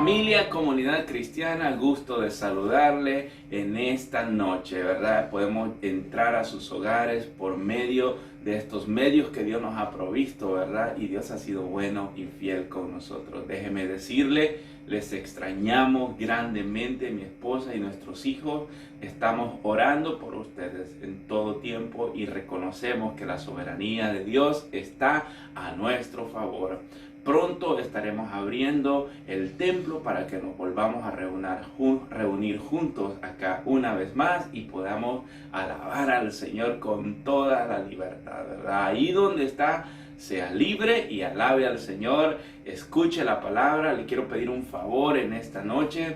Familia, comunidad cristiana, gusto de saludarle en esta noche, ¿verdad? Podemos entrar a sus hogares por medio de estos medios que Dios nos ha provisto, ¿verdad? Y Dios ha sido bueno y fiel con nosotros. Déjeme decirle, les extrañamos grandemente, mi esposa y nuestros hijos. Estamos orando por ustedes en todo tiempo y reconocemos que la soberanía de Dios está a nuestro favor. Pronto estaremos abriendo el templo para que nos volvamos a reunir juntos acá una vez más y podamos alabar al Señor con toda la libertad, ¿verdad? Ahí donde está, sea libre y alabe al Señor, escuche la palabra. Le quiero pedir un favor en esta noche.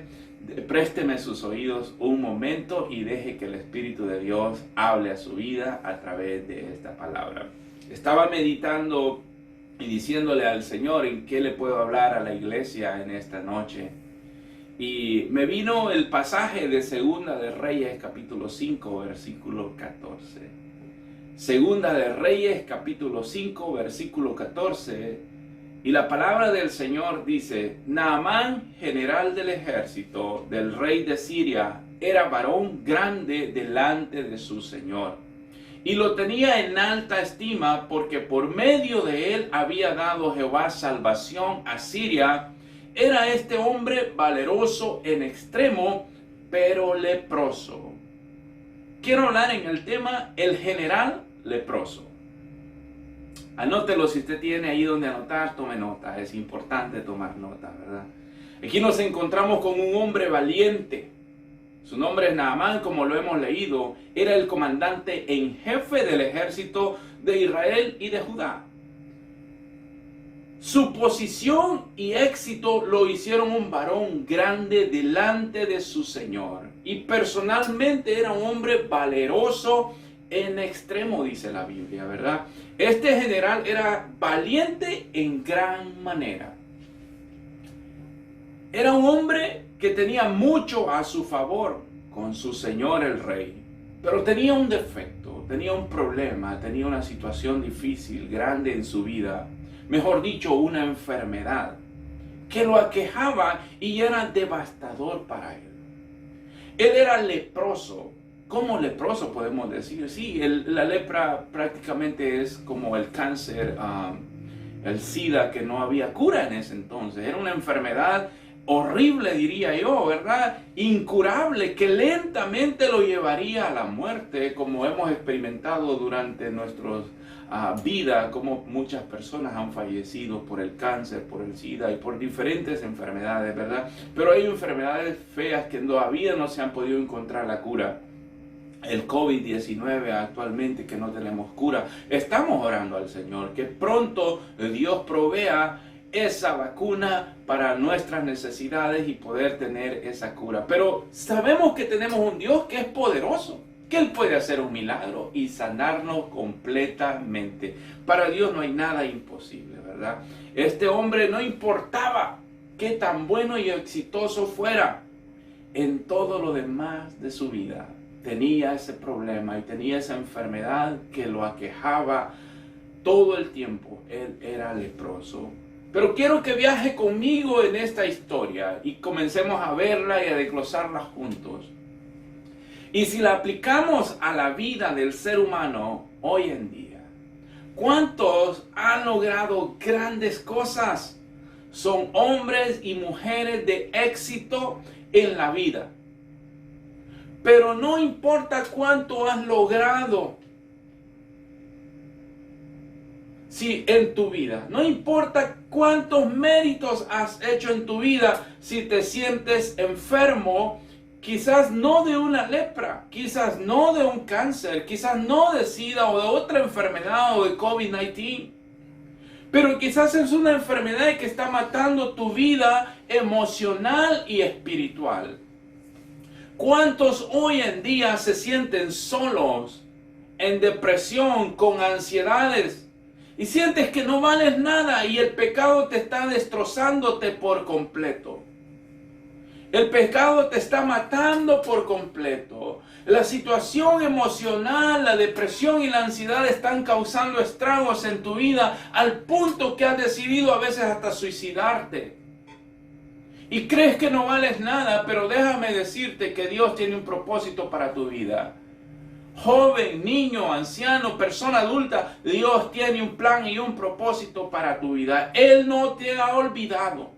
Présteme sus oídos un momento y deje que el Espíritu de Dios hable a su vida a través de esta palabra. Estaba meditando y diciéndole al Señor en qué le puedo hablar a la iglesia en esta noche. Y me vino el pasaje de Segunda de Reyes, capítulo 5, versículo 14. Segunda de Reyes, capítulo 5, versículo 14. Y la palabra del Señor dice: Naamán, general del ejército del rey de Siria, era varón grande delante de su Señor. Y lo tenía en alta estima porque por medio de él había dado Jehová salvación a Siria. Era este hombre valeroso en extremo, pero leproso. Quiero hablar en el tema el general leproso. Anótelo si usted tiene ahí donde anotar, tome nota. Es importante tomar nota, ¿verdad? Aquí nos encontramos con un hombre valiente. Su nombre es Naamán, como lo hemos leído. Era el comandante en jefe del ejército de Israel y de Judá. Su posición y éxito lo hicieron un varón grande delante de su Señor. Y personalmente era un hombre valeroso en extremo, dice la Biblia, ¿verdad? Este general era valiente en gran manera. Era un hombre que tenía mucho a su favor con su señor el rey, pero tenía un defecto, tenía un problema, tenía una situación difícil, grande en su vida, mejor dicho, una enfermedad que lo aquejaba y era devastador para él. Él era leproso. ¿Cómo leproso podemos decir? Sí, la lepra prácticamente es como el cáncer, el SIDA, que no había cura en ese entonces. Era una enfermedad horrible, diría yo, ¿verdad? Incurable, que lentamente lo llevaría a la muerte, como hemos experimentado durante nuestra vida, como muchas personas han fallecido por el cáncer, por el SIDA y por diferentes enfermedades, ¿verdad? Pero hay enfermedades feas que todavía no se han podido encontrar la cura. El COVID-19 actualmente, que no tenemos cura. Estamos orando al Señor que pronto Dios provea esa vacuna para nuestras necesidades y poder tener esa cura. Pero sabemos que tenemos un Dios que es poderoso, que Él puede hacer un milagro y sanarnos completamente. Para Dios no hay nada imposible, ¿verdad? Este hombre, no importaba qué tan bueno y exitoso fuera en todo lo demás de su vida, tenía ese problema y tenía esa enfermedad que lo aquejaba todo el tiempo. Él era leproso. Pero quiero que viaje conmigo en esta historia y comencemos a verla y a desglosarla juntos. Y si la aplicamos a la vida del ser humano hoy en día, ¿cuántos han logrado grandes cosas? Son hombres y mujeres de éxito en la vida. Pero no importa cuánto has logrado, si en tu vida, no importa cuántos méritos has hecho en tu vida, si te sientes enfermo, quizás no de una lepra, quizás no de un cáncer, quizás no de SIDA o de otra enfermedad o de COVID-19, pero quizás es una enfermedad que está matando tu vida emocional y espiritual. ¿Cuántos hoy en día se sienten solos, en depresión, con ansiedades? Y sientes que no vales nada y el pecado te está destrozándote por completo. El pecado te está matando por completo. La situación emocional, la depresión y la ansiedad están causando estragos en tu vida al punto que has decidido a veces hasta suicidarte. y crees que no vales nada, pero déjame decirte que Dios tiene un propósito para tu vida. Joven, niño, anciano, persona adulta, Dios tiene un plan y un propósito para tu vida. Él no te ha olvidado.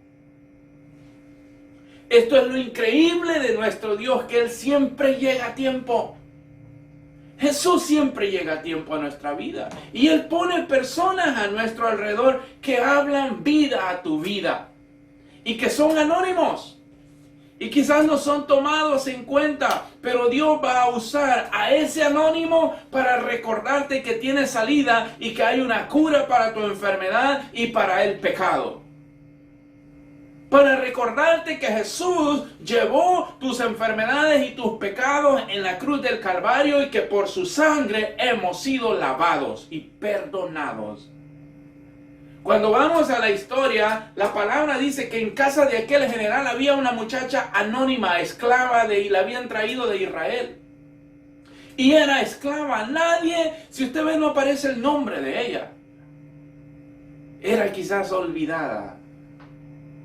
Esto es lo increíble de nuestro Dios, que Él siempre llega a tiempo. Jesús siempre llega a tiempo a nuestra vida. Y Él pone personas a nuestro alrededor que hablan vida a tu vida. Y que son anónimos. Y quizás no son tomados en cuenta, pero Dios va a usar a ese anónimo para recordarte que tienes salida y que hay una cura para tu enfermedad y para el pecado. Para recordarte que Jesús llevó tus enfermedades y tus pecados en la cruz del Calvario y que por su sangre hemos sido lavados y perdonados. Cuando vamos a la historia, la palabra dice que en casa de aquel general había una muchacha anónima, esclava y la habían traído de Israel. Y era esclava. Nadie, si usted ve, no aparece el nombre de ella. Era quizás olvidada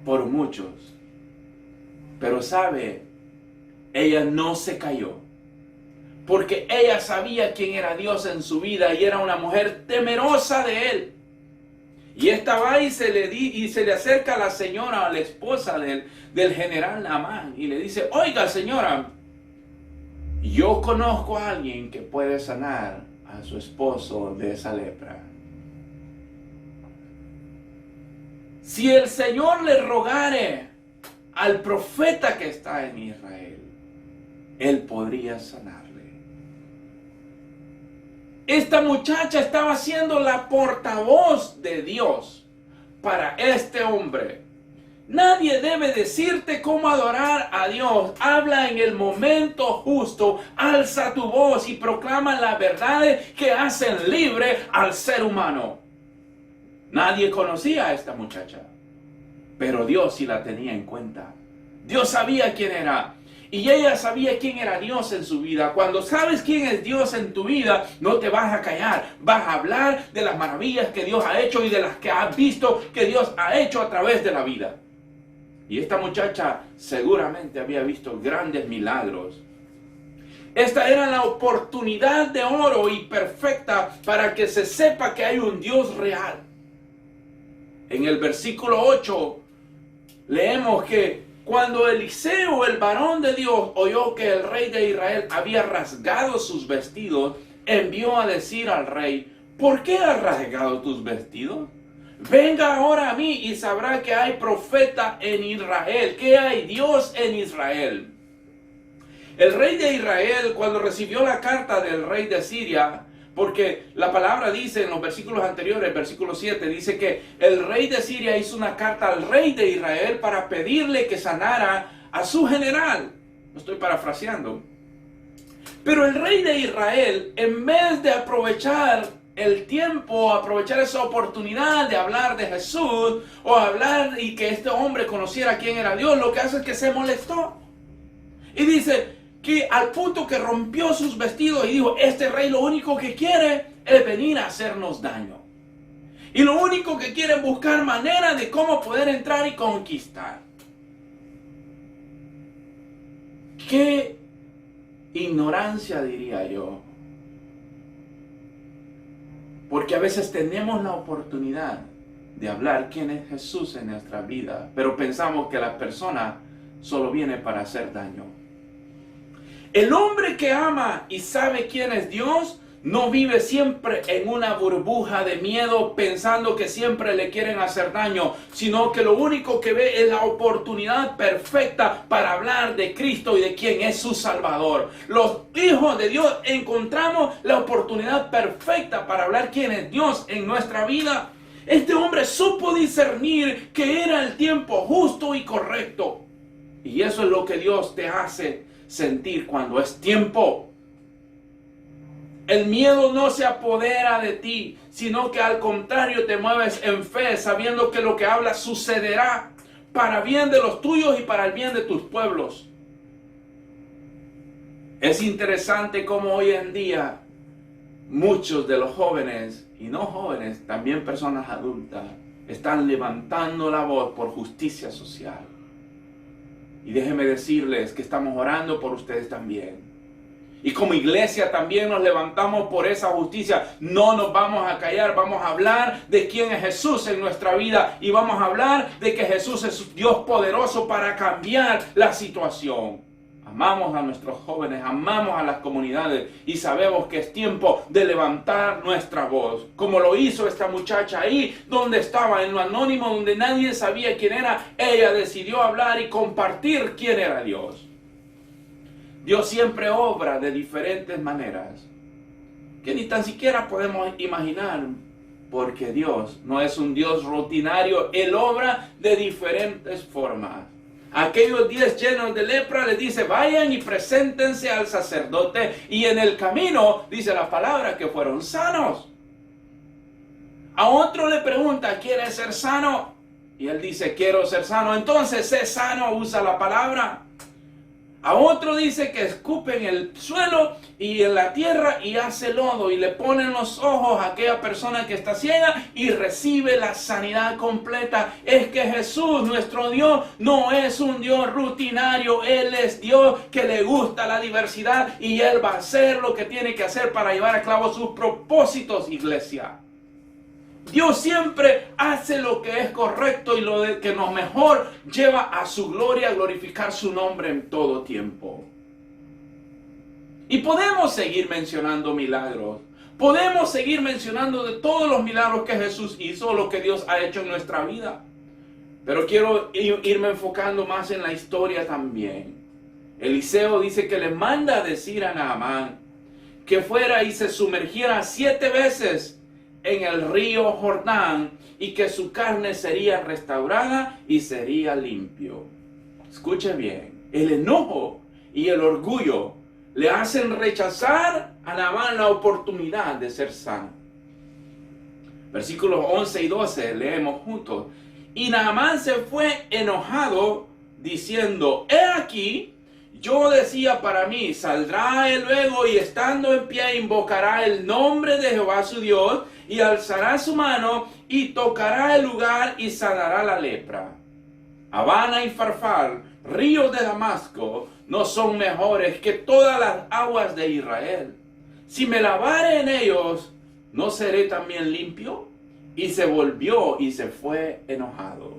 por muchos. Pero sabe, ella no se cayó. Porque ella sabía quién era Dios en su vida y era una mujer temerosa de Él. Y esta va y se le acerca a la señora, a la esposa del general Naamán, y le dice: oiga, señora, yo conozco a alguien que puede sanar a su esposo de esa lepra. Si el Señor le rogare al profeta que está en Israel, Él podría sanarle. Esta muchacha estaba siendo la portavoz de Dios para este hombre. Nadie debe decirte cómo adorar a Dios. Habla en el momento justo. Alza tu voz y proclama las verdades que hacen libre al ser humano. Nadie conocía a esta muchacha, pero Dios sí la tenía en cuenta. Dios sabía quién era. Y ella sabía quién era Dios en su vida. Cuando sabes quién es Dios en tu vida, no te vas a callar. Vas a hablar de las maravillas que Dios ha hecho y de las que has visto que Dios ha hecho a través de la vida. Y esta muchacha seguramente había visto grandes milagros. Esta era la oportunidad de oro y perfecta para que se sepa que hay un Dios real. En el versículo 8 leemos que cuando Eliseo, el varón de Dios, oyó que el rey de Israel había rasgado sus vestidos, envió a decir al rey: ¿por qué has rasgado tus vestidos? Venga ahora a mí y sabrá que hay profeta en Israel, que hay Dios en Israel. El rey de Israel, cuando recibió la carta del rey de Siria, porque la palabra dice en los versículos anteriores, versículo 7, dice que el rey de Siria hizo una carta al rey de Israel para pedirle que sanara a su general. Lo estoy parafraseando. Pero el rey de Israel, en vez de aprovechar el tiempo, aprovechar esa oportunidad de hablar de Jesús o hablar y que este hombre conociera quién era Dios, lo que hace es que se molestó. Y dice que al punto que rompió sus vestidos y dijo: este rey lo único que quiere es venir a hacernos daño. Y lo único que quiere es buscar manera de cómo poder entrar y conquistar. Qué ignorancia, diría yo. Porque a veces tenemos la oportunidad de hablar quién es Jesús en nuestra vida, pero pensamos que la persona solo viene para hacer daño. El hombre que ama y sabe quién es Dios no vive siempre en una burbuja de miedo pensando que siempre le quieren hacer daño, sino que lo único que ve es la oportunidad perfecta para hablar de Cristo y de quién es su Salvador. Los hijos de Dios encontramos la oportunidad perfecta para hablar quién es Dios en nuestra vida. Este hombre supo discernir que era el tiempo justo y correcto. Y eso es lo que Dios te hace sentir cuando es tiempo. El miedo no se apodera de ti, sino que al contrario te mueves en fe, sabiendo que lo que hablas sucederá para bien de los tuyos y para el bien de tus pueblos. Es interesante cómo hoy en día muchos de los jóvenes, y no jóvenes, también personas adultas, están levantando la voz por justicia social. Y déjenme decirles que estamos orando por ustedes también. Y como iglesia también nos levantamos por esa justicia. No nos vamos a callar, vamos a hablar de quién es Jesús en nuestra vida. Y vamos a hablar de que Jesús es Dios poderoso para cambiar la situación. Amamos a nuestros jóvenes, amamos a las comunidades y sabemos que es tiempo de levantar nuestra voz. Como lo hizo esta muchacha ahí donde estaba, en lo anónimo, donde nadie sabía quién era. Ella decidió hablar y compartir quién era Dios. Dios siempre obra de diferentes maneras que ni tan siquiera podemos imaginar, porque Dios no es un Dios rutinario. Él obra de diferentes formas. Aquellos 10 llenos de lepra les dice: vayan y preséntense al sacerdote, y en el camino dice la palabra que fueron sanos. A otro le pregunta: ¿quieres ser sano? Y él dice: quiero ser sano. Entonces, sé sano, usa la palabra. A otro dice que escupe en el suelo y en la tierra y hace lodo y le ponen los ojos a aquella persona que está ciega y recibe la sanidad completa. Es que Jesús, nuestro Dios, no es un Dios rutinario. Él es Dios que le gusta la diversidad y Él va a hacer lo que tiene que hacer para llevar a cabo sus propósitos, iglesia. Dios siempre hace lo que es correcto y lo que nos mejor lleva a su gloria, a glorificar su nombre en todo tiempo. Y podemos seguir mencionando milagros. Podemos seguir mencionando de todos los milagros que Jesús hizo, lo que Dios ha hecho en nuestra vida. Pero quiero irme enfocando más en la historia también. Eliseo dice que le manda a decir a Naamán que fuera y se sumergiera 7 veces en el río Jordán y que su carne sería restaurada y sería limpio. Escuche bien, el enojo y el orgullo le hacen rechazar a Naamán la oportunidad de ser sano. Versículos 11 y 12 leemos juntos. Y Naamán se fue enojado diciendo: he aquí, yo decía para mí, saldrá él luego y estando en pie invocará el nombre de Jehová su Dios y alzará su mano y tocará el lugar y sanará la lepra. Habana y Farfar, ríos de Damasco, no son mejores que todas las aguas de Israel. Si me lavare en ellos, ¿no seré también limpio? Y se volvió y se fue enojado.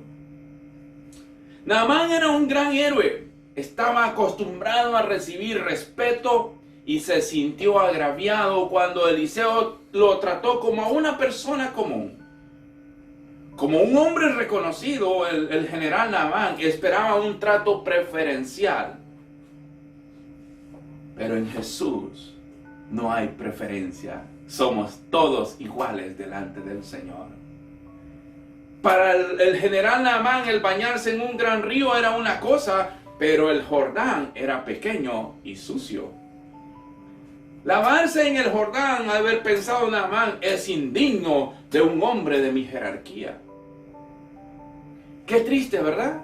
Naamán era un gran héroe. Estaba acostumbrado a recibir respeto y se sintió agraviado cuando Eliseo lo trató como a una persona común. Como un hombre reconocido, el general Naamán esperaba un trato preferencial. Pero en Jesús no hay preferencia. Somos todos iguales delante del Señor. Para el general Naamán, el bañarse en un gran río era una cosa, pero el Jordán era pequeño y sucio. Lavarse en el Jordán, al haber pensado Naamán, es indigno de un hombre de mi jerarquía. Qué triste, ¿verdad?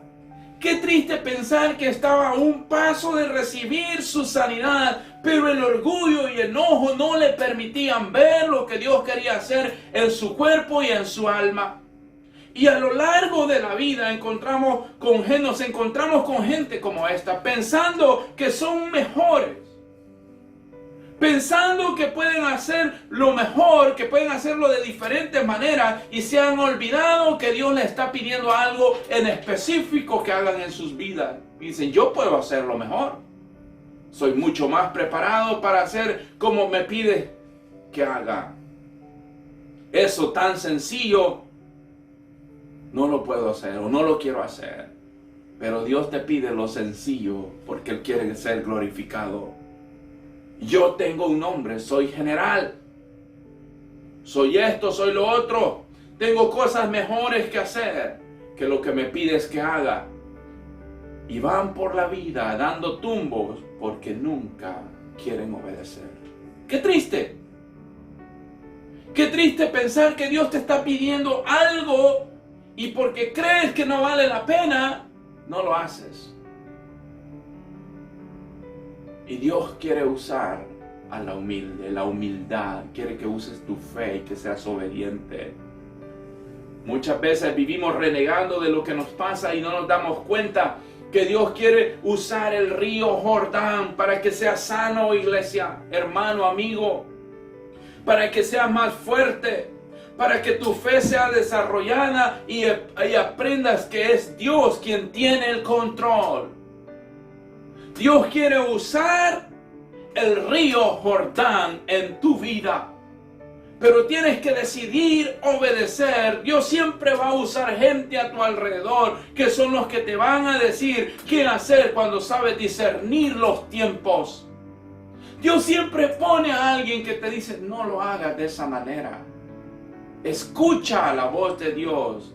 Qué triste pensar que estaba a un paso de recibir su sanidad, pero el orgullo y enojo no le permitían ver lo que Dios quería hacer en su cuerpo y en su alma. Y a lo largo de la vida nos encontramos con gente como esta, pensando que son mejores. Pensando que pueden hacer lo mejor, que pueden hacerlo de diferentes maneras, y se han olvidado que Dios les está pidiendo algo en específico que hagan en sus vidas. Y dicen: yo puedo hacerlo mejor. Soy mucho más preparado para hacer como me pide que haga. Eso tan sencillo no lo puedo hacer o no lo quiero hacer. Pero Dios te pide lo sencillo porque Él quiere ser glorificado. Yo tengo un nombre, soy general. Soy esto, soy lo otro. Tengo cosas mejores que hacer que lo que me pides que haga. Y van por la vida dando tumbos porque nunca quieren obedecer. ¡Qué triste! ¡Qué triste pensar que Dios te está pidiendo algo y porque crees que no vale la pena, no lo haces! Y Dios quiere usar a la humilde, la humildad. Quiere que uses tu fe y que seas obediente. Muchas veces vivimos renegando de lo que nos pasa y no nos damos cuenta que Dios quiere usar el río Jordán para que sea sano, iglesia, hermano, amigo, para que sea más fuerte, para que tu fe sea desarrollada y aprendas que es Dios quien tiene el control. Dios quiere usar el río Jordán en tu vida, pero tienes que decidir obedecer. Dios siempre va a usar gente a tu alrededor que son los que te van a decir qué hacer cuando sabes discernir los tiempos. Dios siempre pone a alguien que te dice, no lo hagas de esa manera. Escucha la voz de Dios.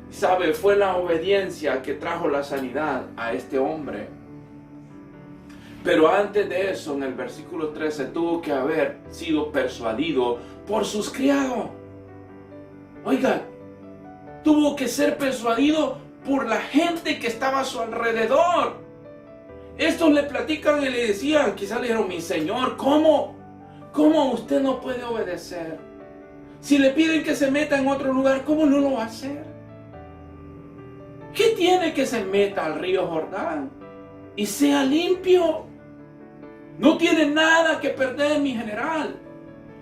¿Sabe? Fue la obediencia que trajo la sanidad a este hombre. Pero antes de eso, en el versículo 13, tuvo que haber sido persuadido por sus criados. Oiga, tuvo que ser persuadido por la gente que estaba a su alrededor. Estos le platican y le decían, quizás le dijeron, mi señor, ¿cómo usted no puede obedecer? Si le piden que se meta en otro lugar, ¿cómo no lo va a hacer? ¿Qué tiene que se meta al río Jordán y sea limpio? No tiene nada que perder, mi general.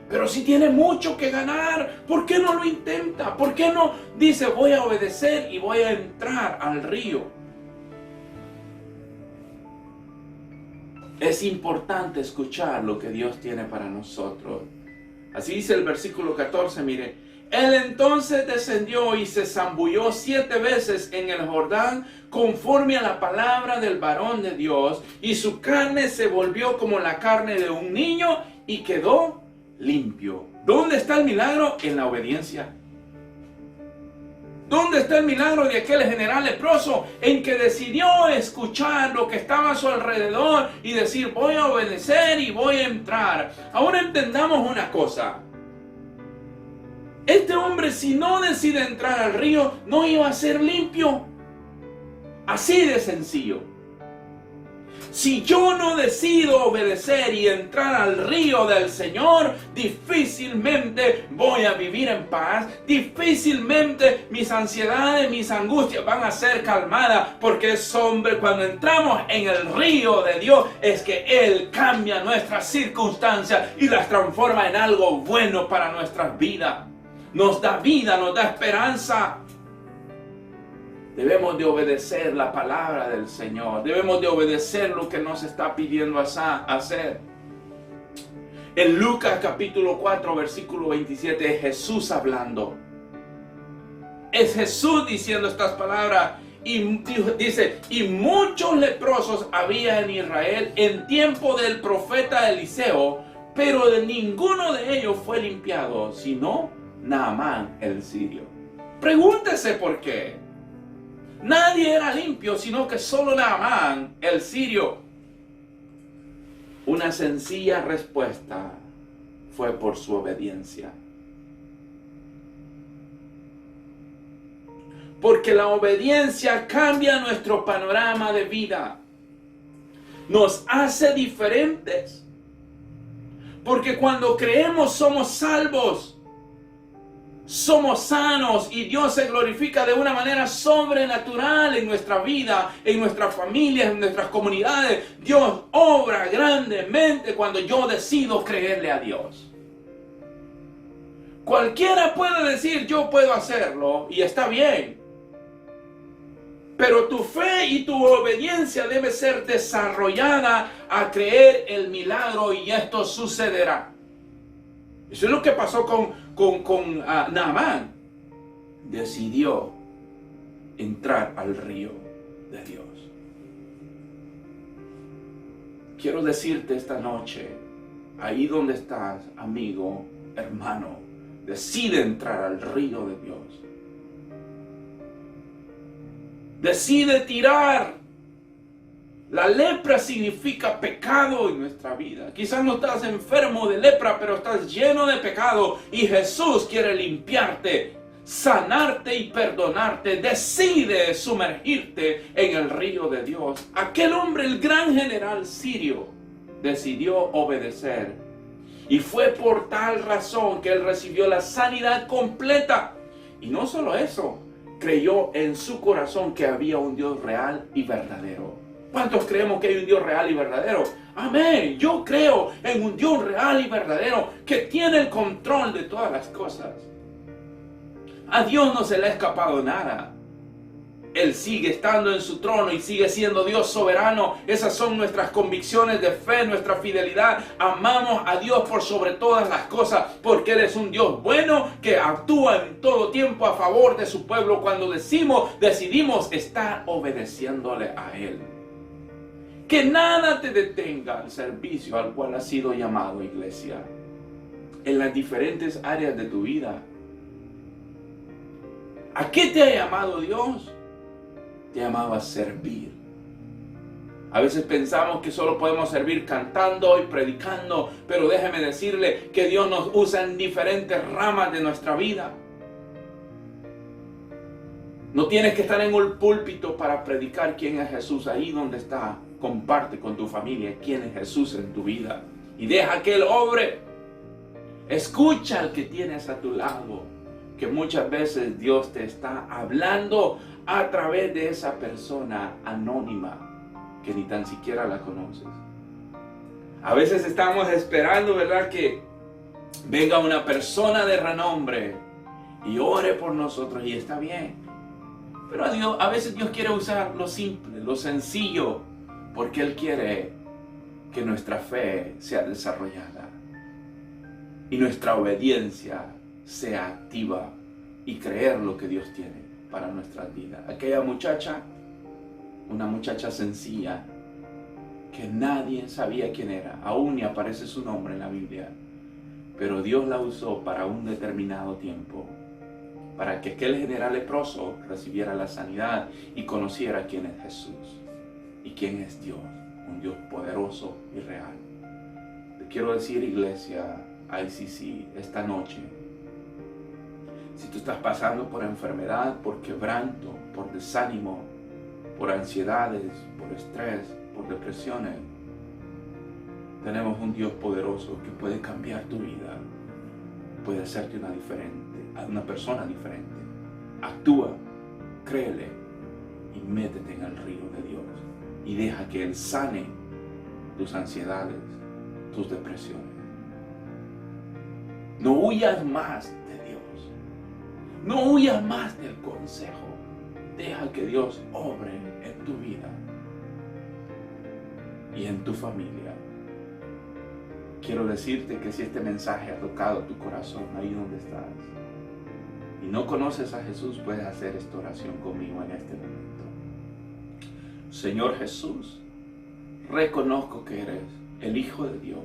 Pero si tiene mucho que ganar, ¿por qué no lo intenta? ¿Por qué no dice, voy a obedecer y voy a entrar al río? Es importante escuchar lo que Dios tiene para nosotros. Así dice el versículo 14, mire. Él entonces descendió y se zambulló 7 veces en el Jordán conforme a la palabra del varón de Dios, y su carne se volvió como la carne de un niño y quedó limpio. ¿Dónde está el milagro? En la obediencia. ¿Dónde está el milagro de aquel general leproso? En que decidió escuchar lo que estaba a su alrededor y decir, voy a obedecer y voy a entrar. Ahora entendamos una cosa. Este hombre, si no decide entrar al río, no iba a ser limpio. Así de sencillo. Si yo no decido obedecer y entrar al río del Señor, difícilmente voy a vivir en paz. Difícilmente mis ansiedades, mis angustias van a ser calmadas. Porque es hombre, cuando entramos en el río de Dios, es que Él cambia nuestras circunstancias y las transforma en algo bueno para nuestras vidas. Nos da vida, nos da esperanza. Debemos de obedecer la palabra del Señor. Debemos de obedecer lo que nos está pidiendo hacer. En Lucas capítulo 4, versículo 27, es Jesús hablando. Es Jesús diciendo estas palabras. Y dice, y muchos leprosos había en Israel en tiempo del profeta Eliseo, pero de ninguno de ellos fue limpiado, sino Naamán el sirio. Pregúntese por qué. Nadie era limpio, sino que solo Naamán el sirio. Una sencilla respuesta fue por su obediencia. Porque la obediencia cambia nuestro panorama de vida. Nos hace diferentes. Porque cuando creemos somos salvos. Somos sanos y Dios se glorifica de una manera sobrenatural en nuestra vida, en nuestras familias, en nuestras comunidades. Dios obra grandemente cuando yo decido creerle a Dios. Cualquiera puede decir, yo puedo hacerlo, y está bien. Pero tu fe y tu obediencia debe ser desarrollada a creer el milagro, y esto sucederá. Eso es lo que pasó con Naamán. Decidió entrar al río de Dios. Quiero decirte esta noche, ahí donde estás, amigo, hermano, decide entrar al río de Dios. Decide tirar. La lepra significa pecado en nuestra vida. Quizás no estás enfermo de lepra, pero estás lleno de pecado. Y Jesús quiere limpiarte, sanarte y perdonarte. Decide sumergirte en el río de Dios. Aquel hombre, el gran general sirio, decidió obedecer. Y fue por tal razón que él recibió la sanidad completa. Y no solo eso, creyó en su corazón que había un Dios real y verdadero. ¿Cuántos creemos que hay un Dios real y verdadero? Amén. Yo creo en un Dios real y verdadero que tiene el control de todas las cosas. A Dios no se le ha escapado nada. Él sigue estando en su trono y sigue siendo Dios soberano. Esas son nuestras convicciones de fe, nuestra fidelidad. Amamos a Dios por sobre todas las cosas, porque Él es un Dios bueno que actúa en todo tiempo a favor de su pueblo cuando decidimos estar obedeciéndole a Él. Que nada te detenga al servicio al cual has sido llamado, iglesia, en las diferentes áreas de tu vida. ¿A qué te ha llamado Dios? Te llamaba a servir. A veces pensamos que solo podemos servir cantando y predicando, pero déjeme decirle que Dios nos usa en diferentes ramas de nuestra vida. No tienes que estar en un púlpito para predicar quién es Jesús. Ahí donde está, comparte con tu familia quién es Jesús en tu vida y deja que Él obre. Escucha al que tienes a tu lado, que muchas veces Dios te está hablando a través de esa persona anónima que ni tan siquiera la conoces. A veces estamos esperando, ¿verdad?, que venga una persona de renombre y ore por nosotros, y está bien. Pero a veces Dios quiere usar lo simple, lo sencillo, porque Él quiere que nuestra fe sea desarrollada y nuestra obediencia sea activa y creer lo que Dios tiene para nuestras vidas. Aquella muchacha, una muchacha sencilla, que nadie sabía quién era, aún ni aparece su nombre en la Biblia, pero Dios la usó para un determinado tiempo, para que aquel general leproso recibiera la sanidad y conociera quién es Jesús y quién es Dios, un Dios poderoso y real. Te quiero decir, iglesia ICC, esta noche, si tú estás pasando por enfermedad, por quebranto, por desánimo, por ansiedades, por estrés, por depresiones, tenemos un Dios poderoso que puede cambiar tu vida, puede hacerte una persona diferente. Actúa, créele y métete en el río de Dios y deja que Él sane tus ansiedades, tus depresiones. No huyas más de Dios. No huyas más del consejo. Deja que Dios obre en tu vida y en tu familia. Quiero decirte que si este mensaje ha tocado tu corazón ahí donde estás y no conoces a Jesús, puedes hacer esta oración conmigo en este momento. Señor Jesús, reconozco que eres el Hijo de Dios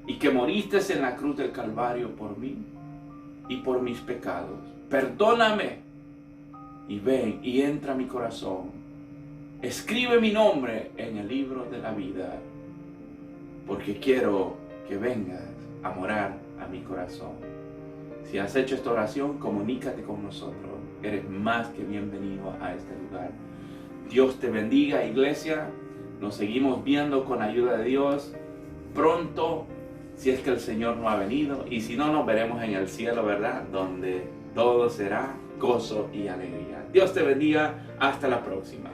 y que moriste en la cruz del Calvario por mí y por mis pecados. Perdóname y ven y entra a mi corazón. Escribe mi nombre en el libro de la vida, porque quiero que vengas a morar a mi corazón. Si has hecho esta oración, comunícate con nosotros. Eres más que bienvenido a este lugar. Dios te bendiga, iglesia. Nos seguimos viendo con ayuda de Dios pronto, si es que el Señor no ha venido. Y si no, nos veremos en el cielo, ¿verdad? Donde todo será gozo y alegría. Dios te bendiga. Hasta la próxima.